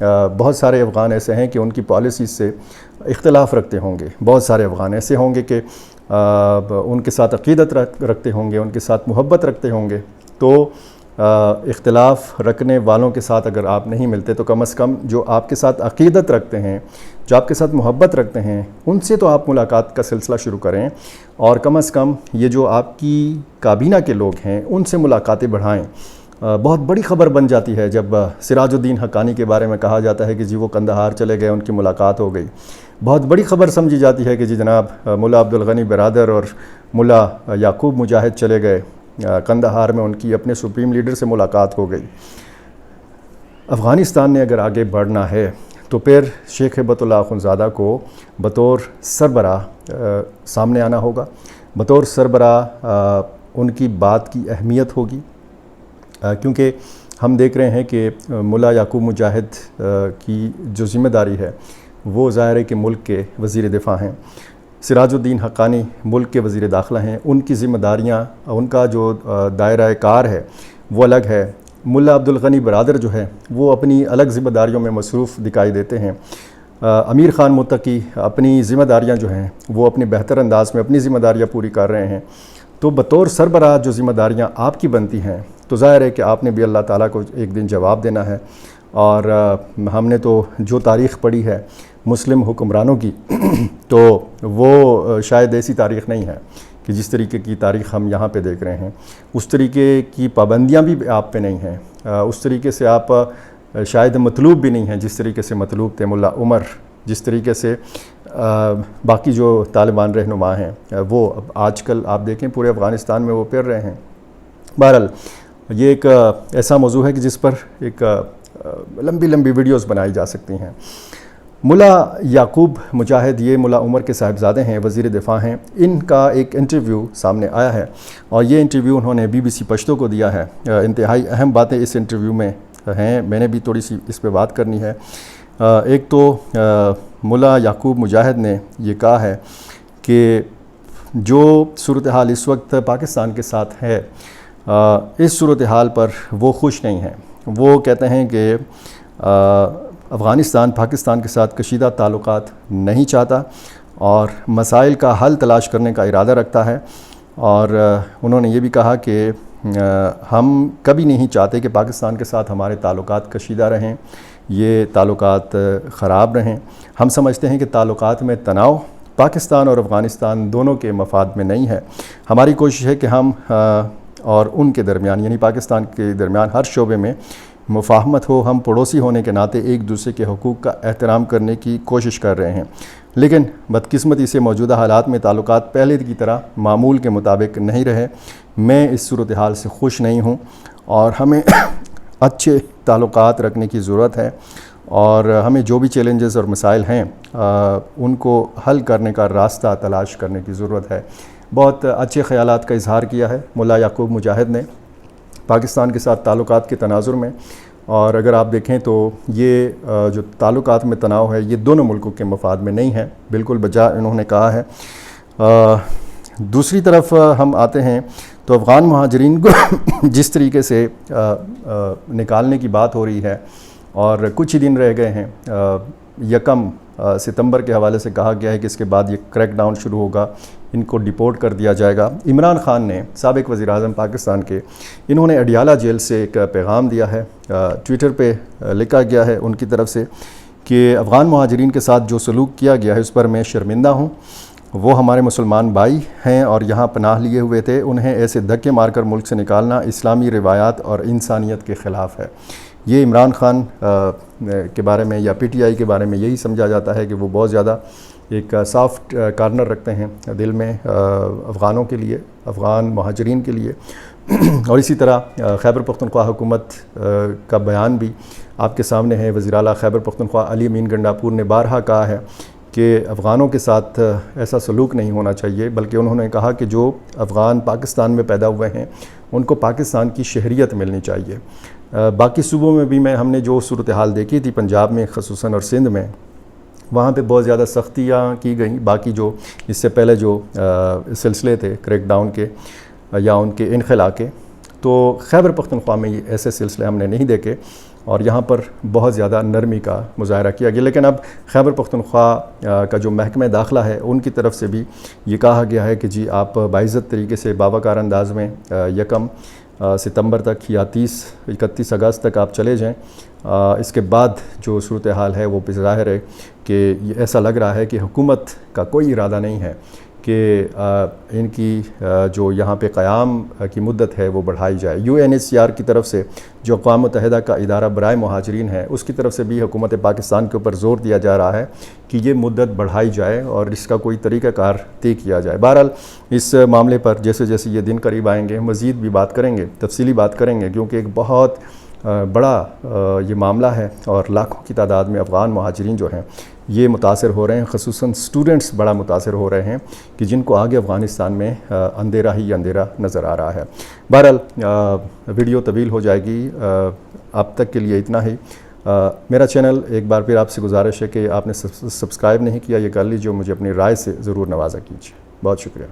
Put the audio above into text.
بہت سارے افغان ایسے ہیں کہ ان کی پالیسیز سے اختلاف رکھتے ہوں گے، بہت سارے افغان ایسے ہوں گے کہ ان کے ساتھ عقیدت رکھتے ہوں گے، ان کے ساتھ محبت رکھتے ہوں گے۔ تو اختلاف رکھنے والوں کے ساتھ اگر آپ نہیں ملتے تو کم از کم جو آپ کے ساتھ عقیدت رکھتے ہیں، جو آپ کے ساتھ محبت رکھتے ہیں، ان سے تو آپ ملاقات کا سلسلہ شروع کریں، اور کم از کم یہ جو آپ کی کابینہ کے لوگ ہیں ان سے ملاقاتیں بڑھائیں۔ بہت بڑی خبر بن جاتی ہے جب سراج الدین حقانی کے بارے میں کہا جاتا ہے کہ جی وہ قندھار چلے گئے، ان کی ملاقات ہو گئی۔ بہت بڑی خبر سمجھی جاتی ہے کہ جی جناب ملا عبدالغنی برادر اور ملا یعقوب مجاہد چلے گئے قندھار میں، ان کی اپنے سپریم لیڈر سے ملاقات ہو گئی۔ افغانستان نے اگر آگے بڑھنا ہے تو پھر شیخ ہیبت اللہ اخندزادہ کو بطور سربراہ سامنے آنا ہوگا، بطور سربراہ ان کی بات کی اہمیت ہوگی، کیونکہ ہم دیکھ رہے ہیں کہ ملا یعقوب مجاہد کی جو ذمہ داری ہے وہ ظاہر ہے کہ ملک کے وزیر دفاع ہیں، سراج الدین حقانی ملک کے وزیر داخلہ ہیں، ان کی ذمہ داریاں، ان کا جو دائرہ کار ہے وہ الگ ہے۔ ملا عبدالغنی برادر جو ہے وہ اپنی الگ ذمہ داریوں میں مصروف دکھائی دیتے ہیں۔ امیر خان متقی اپنی ذمہ داریاں جو ہیں وہ اپنی بہتر انداز میں اپنی ذمہ داریاں پوری کر رہے ہیں۔ تو بطور سربراہ جو ذمہ داریاں آپ کی بنتی ہیں تو ظاہر ہے کہ آپ نے بھی اللہ تعالیٰ کو ایک دن جواب دینا ہے، اور ہم نے تو جو تاریخ پڑھی ہے مسلم حکمرانوں کی تو وہ شاید ایسی تاریخ نہیں ہے کہ جس طریقے کی تاریخ ہم یہاں پہ دیکھ رہے ہیں، اس طریقے کی پابندیاں بھی آپ پہ نہیں ہیں، اس طریقے سے آپ شاید مطلوب بھی نہیں ہیں جس طریقے سے مطلوب تھے ملا عمر، جس طریقے سے باقی جو طالبان رہنما ہیں وہ آج کل آپ دیکھیں پورے افغانستان میں وہ پھر رہے ہیں۔ بہرحال یہ ایک ایسا موضوع ہے کہ جس پر ایک لمبی لمبی ویڈیوز بنائی جا سکتی ہیں۔ ملا یعقوب مجاہد یہ ملا عمر کے صاحبزادے ہیں، وزیر دفاع ہیں، ان کا ایک انٹرویو سامنے آیا ہے، اور یہ انٹرویو انہوں نے BBC پشتو کو دیا ہے۔ انتہائی اہم باتیں اس انٹرویو میں ہیں، میں نے بھی تھوڑی سی اس پہ بات کرنی ہے۔ ایک تو ملا یعقوب مجاہد نے یہ کہا ہے کہ جو صورتحال اس وقت پاکستان کے ساتھ ہے، اس صورتحال پر وہ خوش نہیں ہیں۔ وہ کہتے ہیں کہ افغانستان پاکستان کے ساتھ کشیدہ تعلقات نہیں چاہتا اور مسائل کا حل تلاش کرنے کا ارادہ رکھتا ہے، اور انہوں نے یہ بھی کہا کہ ہم کبھی نہیں چاہتے کہ پاکستان کے ساتھ ہمارے تعلقات کشیدہ رہیں، یہ تعلقات خراب رہیں۔ ہم سمجھتے ہیں کہ تعلقات میں تناؤ پاکستان اور افغانستان دونوں کے مفاد میں نہیں ہے۔ ہماری کوشش ہے کہ ہم اور ان کے درمیان یعنی پاکستان کے درمیان ہر شعبے میں مفاہمت ہو، ہم پڑوسی ہونے کے ناطے ایک دوسرے کے حقوق کا احترام کرنے کی کوشش کر رہے ہیں، لیکن بدقسمتی سے موجودہ حالات میں تعلقات پہلے کی طرح معمول کے مطابق نہیں رہے۔ میں اس صورتحال سے خوش نہیں ہوں، اور ہمیں اچھے تعلقات رکھنے کی ضرورت ہے، اور ہمیں جو بھی چیلنجز اور مسائل ہیں ان کو حل کرنے کا راستہ تلاش کرنے کی ضرورت ہے۔ بہت اچھے خیالات کا اظہار کیا ہے ملا یعقوب مجاہد نے پاکستان کے ساتھ تعلقات کے تناظر میں، اور اگر آپ دیکھیں تو یہ جو تعلقات میں تناؤ ہے یہ دونوں ملکوں کے مفاد میں نہیں ہے، بالکل بجا انہوں نے کہا ہے۔ دوسری طرف ہم آتے ہیں تو افغان مہاجرین کو جس طریقے سے نکالنے کی بات ہو رہی ہے، اور کچھ ہی دن رہ گئے ہیں، 1 ستمبر کے حوالے سے کہا گیا ہے کہ اس کے بعد یہ کریک ڈاؤن شروع ہوگا، ان کو ڈیپورٹ کر دیا جائے گا۔ عمران خان نے، سابق وزیر اعظم پاکستان کے، انہوں نے اڈیالہ جیل سے ایک پیغام دیا ہے، ٹویٹر پہ لکھا گیا ہے ان کی طرف سے کہ افغان مہاجرین کے ساتھ جو سلوک کیا گیا ہے اس پر میں شرمندہ ہوں، وہ ہمارے مسلمان بھائی ہیں اور یہاں پناہ لیے ہوئے تھے، انہیں ایسے دھکے مار کر ملک سے نکالنا اسلامی روایات اور انسانیت کے خلاف ہے۔ یہ عمران خان کے بارے میں یا PTI کے بارے میں یہی سمجھا جاتا ہے کہ وہ بہت زیادہ ایک سافٹ کارنر رکھتے ہیں دل میں افغانوں کے لیے، افغان مہاجرین کے لیے۔ اور اسی طرح خیبر پختونخوا حکومت کا بیان بھی آپ کے سامنے ہے۔ وزیر اعلیٰ خیبر پختونخوا علی امین گنڈاپور نے بارہا کہا ہے کہ افغانوں کے ساتھ ایسا سلوک نہیں ہونا چاہیے، بلکہ انہوں نے کہا کہ جو افغان پاکستان میں پیدا ہوئے ہیں ان کو پاکستان کی شہریت ملنی چاہیے۔ باقی صوبوں میں بھی ہم نے جو صورتحال دیکھی تھی پنجاب میں خصوصاً اور سندھ میں، وہاں پہ بہت زیادہ سختیاں کی گئیں۔ باقی جو اس سے پہلے جو سلسلے تھے کریک ڈاؤن کے یا ان کے انخلا کے، تو خیبر پختونخوا میں یہ ایسے سلسلے ہم نے نہیں دیکھے۔ اور یہاں پر بہت زیادہ نرمی کا مظاہرہ کیا گیا. لیکن اب خیبر پختونخوا کا جو محکمہ داخلہ ہے ان کی طرف سے بھی یہ کہا گیا ہے کہ جی آپ باعزت طریقے سے باوقار انداز میں 1 ستمبر تک یا 31 اگست تک آپ چلے جائیں. اس کے بعد جو صورتحال ہے وہ ظاہر ہے کہ ایسا لگ رہا ہے کہ حکومت کا کوئی ارادہ نہیں ہے کہ ان کی جو یہاں پہ قیام کی مدت ہے وہ بڑھائی جائے. UNHCR کی طرف سے جو اقوام متحدہ کا ادارہ برائے مہاجرین ہے اس کی طرف سے بھی حکومت پاکستان کے اوپر زور دیا جا رہا ہے کہ یہ مدت بڑھائی جائے اور اس کا کوئی طریقہ کار طے کیا جائے. بہرحال اس معاملے پر جیسے جیسے یہ دن قریب آئیں گے مزید بھی بات کریں گے, تفصیلی بات کریں گے, کیونکہ ایک بہت بڑا یہ معاملہ ہے اور لاکھوں کی تعداد میں افغان مہاجرین جو ہیں یہ متاثر ہو رہے ہیں. خصوصاً سٹوڈنٹس بڑا متاثر ہو رہے ہیں کہ جن کو آگے افغانستان میں اندھیرا ہی اندھیرا نظر آ رہا ہے. بہرحال ویڈیو طویل ہو جائے گی, اب تک کے لیے اتنا ہی. میرا چینل ایک بار پھر آپ سے گزارش ہے کہ آپ نے سبسکرائب نہیں کیا یہ کر لیجیے, مجھے اپنی رائے سے ضرور نوازا کیجیے. بہت شکریہ.